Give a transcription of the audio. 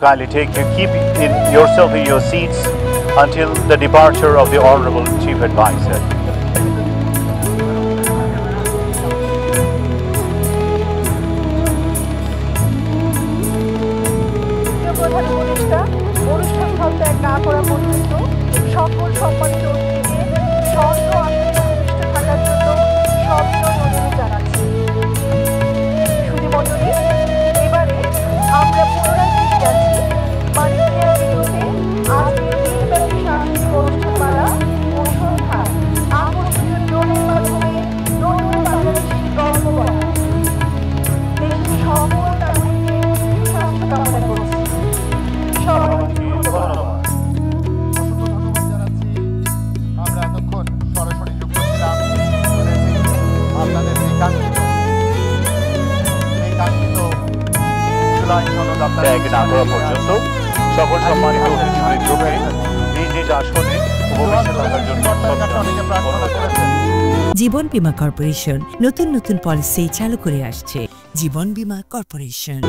Kindly keep yourself in your seats until the departure of the Honorable Chief Advisor. অনুষ্ঠান ত্যাগ না করা পর্যন্ত সকল সম্মানিত অতিথিকে স্বর্ণ আসনে উপবিষ্ট থাকার জন্য সবিনয় অনুরোধ জানাচ্ছি। শুধুমণ্ডলী, এবারে আমরা পুনরায় ফিরে যাচ্ছি মানিকদিয়া ভিডিওতে আজকের দিনব্যাপী সাংস্কৃতিক অনুষ্ঠানমালা অনুসন্ধান আকর্ষণীয় ড্রোনের মাধ্যমে নতুন বাংলাদেশের গল্প বলা। দেশের সকল নাগরিকের সুস্বাস্থ্য কামনা করছি। আমরা এতক্ষণ সরাসরি যুক্ত ছিলাম আপনাদের এই কাঙ্ক্ষিত জুলাই সনদ ত্যাগ না করা পর্যন্ত সকল সম্মানিত অতিথিবৃন্দকে নিজ নিজ আসনে উপবিষ্ট থাকার জন্য প্রার্থনা করেছেন। জীবন বীমা কর্পোরেশন নতুন নতুন পলিসি চালু করে আসছে। জীবন বীমা কর্পোরেশন।